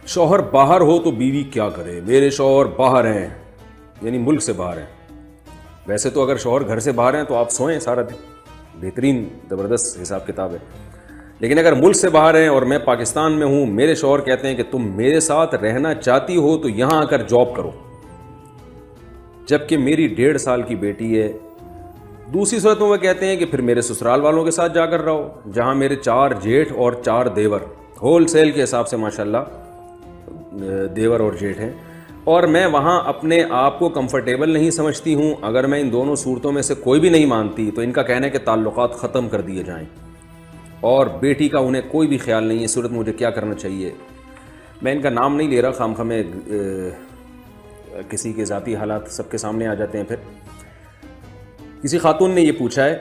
شوہر باہر ہو تو بیوی کیا کرے؟ میرے شوہر باہر ہیں، یعنی ملک سے باہر ہیں۔ ویسے تو اگر شوہر گھر سے باہر ہیں تو آپ سوئیں سارا دن، بہترین زبردست حساب کتاب ہے۔ لیکن اگر ملک سے باہر ہیں اور میں پاکستان میں ہوں، میرے شوہر کہتے ہیں کہ تم میرے ساتھ رہنا چاہتی ہو تو یہاں آ کر جاب کرو، جبکہ میری 1.5 سال کی بیٹی ہے۔ دوسری صورت میں وہ کہتے ہیں کہ پھر میرے سسرال والوں کے ساتھ جا کر رہو، جہاں میرے 4 جیٹھ اور 4 دیور، ہول سیل کے حساب سے ماشاءاللہ دیور اور جیٹھ ہیں، اور میں وہاں اپنے آپ کو کمفرٹیبل نہیں سمجھتی ہوں۔ اگر میں ان دونوں صورتوں میں سے کوئی بھی نہیں مانتی تو ان کا کہنا ہے کہ تعلقات ختم کر دیے جائیں، اور بیٹی کا انہیں کوئی بھی خیال نہیں ہے۔ اس صورت میں مجھے کیا کرنا چاہیے؟ میں ان کا نام نہیں لے رہا، خواہ میں کسی کے ذاتی حالات سب کے سامنے آ جاتے ہیں۔ پھر کسی خاتون نے یہ پوچھا ہے،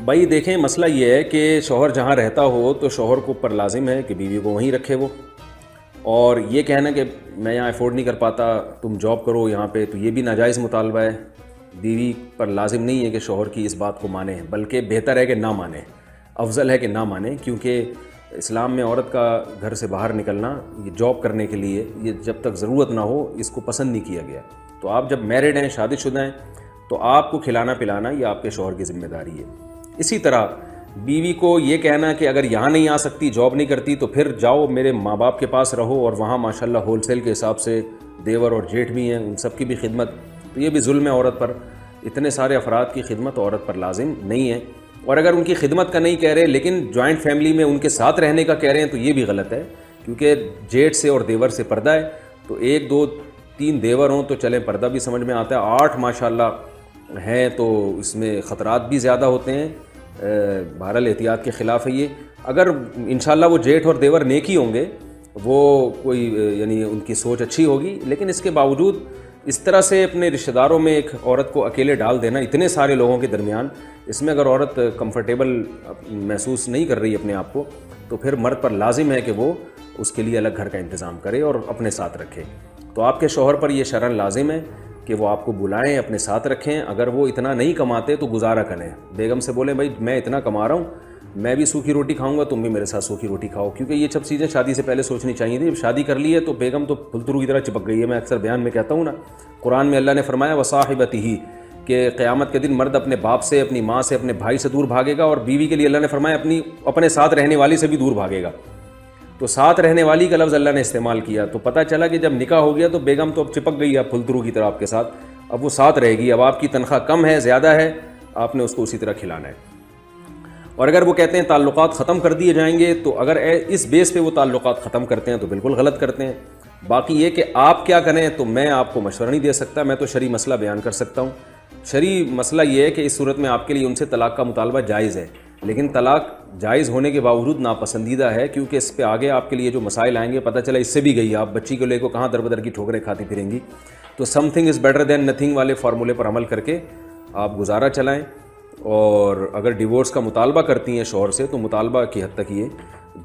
بھائی دیکھیں مسئلہ یہ ہے کہ شوہر جہاں رہتا ہو تو شوہر کو اوپر لازم ہے کہ بیوی کو وہیں رکھے وہ، اور یہ کہنا کہ میں یہاں افورڈ نہیں کر پاتا تم جاب کرو یہاں پہ، تو یہ بھی ناجائز مطالبہ ہے۔ بیوی پر لازم نہیں ہے کہ شوہر کی اس بات کو مانے، بلکہ بہتر ہے کہ نہ مانے، افضل ہے کہ نہ مانے، کیونکہ اسلام میں عورت کا گھر سے باہر نکلنا یہ جاب کرنے کے لیے، یہ جب تک ضرورت نہ ہو اس کو پسند نہیں کیا گیا۔ تو آپ جب میرڈ ہیں، شادی شدہ ہیں، تو آپ کو کھلانا پلانا یہ آپ کے شوہر کی ذمہ داری ہے۔ اسی طرح بیوی کو یہ کہنا کہ اگر یہاں نہیں آ سکتی، جاب نہیں کرتی، تو پھر جاؤ میرے ماں باپ کے پاس رہو، اور وہاں ماشاءاللہ ہول سیل کے حساب سے دیور اور جیٹھ بھی ہیں، ان سب کی بھی خدمت، تو یہ بھی ظلم ہے عورت پر۔ اتنے سارے افراد کی خدمت عورت پر لازم نہیں ہے، اور اگر ان کی خدمت کا نہیں کہہ رہے لیکن جوائنٹ فیملی میں ان کے ساتھ رہنے کا کہہ رہے ہیں تو یہ بھی غلط ہے، کیونکہ جیٹھ سے اور دیور سے پردہ ہے، تو 1 2 3 دیور ہوں تو چلیں پردہ بھی سمجھ میں آتا ہے، 8 ماشاءاللہ ہیں تو اس میں خطرات بھی زیادہ ہوتے ہیں۔ بہرحال احتیاط کے خلاف ہے یہ۔ اگر انشاءاللہ وہ جیٹھ اور دیور نیکی ہوں گے، وہ کوئی یعنی ان کی سوچ اچھی ہوگی، لیکن اس کے باوجود اس طرح سے اپنے رشتہ داروں میں ایک عورت کو اکیلے ڈال دینا اتنے سارے لوگوں کے درمیان، اس میں اگر عورت کمفرٹیبل محسوس نہیں کر رہی اپنے آپ کو، تو پھر مرد پر لازم ہے کہ وہ اس کے لیے الگ گھر کا انتظام کرے اور اپنے ساتھ رکھے۔ تو آپ کے شوہر پر یہ شرعاً لازم ہے کہ وہ آپ کو بلائیں، اپنے ساتھ رکھیں۔ اگر وہ اتنا نہیں کماتے تو گزارا کریں، بیگم سے بولیں بھائی میں اتنا کما رہا ہوں، میں بھی سوکھی روٹی کھاؤں گا، تم بھی میرے ساتھ سوکھی روٹی کھاؤ، کیونکہ یہ سب چیزیں شادی سے پہلے سوچنی چاہیے تھی۔ جب شادی کر لی ہے تو بیگم تو پھلترو کی طرح چپک گئی ہے۔ میں اکثر بیان میں کہتا ہوں نا، قرآن میں اللہ نے فرمایا وصاحبتہ، کہ قیامت کے دن مرد اپنے باپ سے، اپنی ماں سے، اپنے بھائی سے دور بھاگے گا، اور بیوی کے لیے اللہ نے فرمایا اپنے ساتھ رہنے والی سے بھی دور بھاگے گا۔ تو ساتھ رہنے والی کا لفظ اللہ نے استعمال کیا، تو پتہ چلا کہ جب نکاح ہو گیا تو بیگم تو اب چپک گئی ہے پھلترو کی طرح آپ کے ساتھ، اب وہ ساتھ رہے گی۔ اب آپ کی تنخواہ کم ہے زیادہ ہے، آپ نے اس کو اسی طرح کھلانا ہے۔ اور اگر وہ کہتے ہیں تعلقات ختم کر دیے جائیں گے، تو اگر اس بیس پہ وہ تعلقات ختم کرتے ہیں تو بالکل غلط کرتے ہیں۔ باقی یہ کہ آپ کیا کریں تو میں آپ کو مشورہ نہیں دے سکتا، میں تو شرعی مسئلہ بیان کر سکتا ہوں۔ شرعی مسئلہ یہ ہے کہ اس صورت میں آپ کے لیے ان سے طلاق کا مطالبہ جائز ہے، لیکن طلاق جائز ہونے کے باوجود ناپسندیدہ ہے، کیونکہ اس پہ آگے آپ کے لیے جو مسائل آئیں گے، پتہ چلا اس سے بھی گئی آپ بچی کو لے کو کہاں در بدر کی ٹھوکریں کھاتی پھریں گی۔ تو some thing is better than nothing والے فارمولے پر عمل کر کے آپ گزارا چلائیں، اور اگر ڈیورس کا مطالبہ کرتی ہیں شوہر سے تو مطالبہ کی حد تک یہ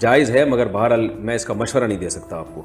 جائز ہے، مگر بہرحال میں اس کا مشورہ نہیں دے سکتا آپ کو۔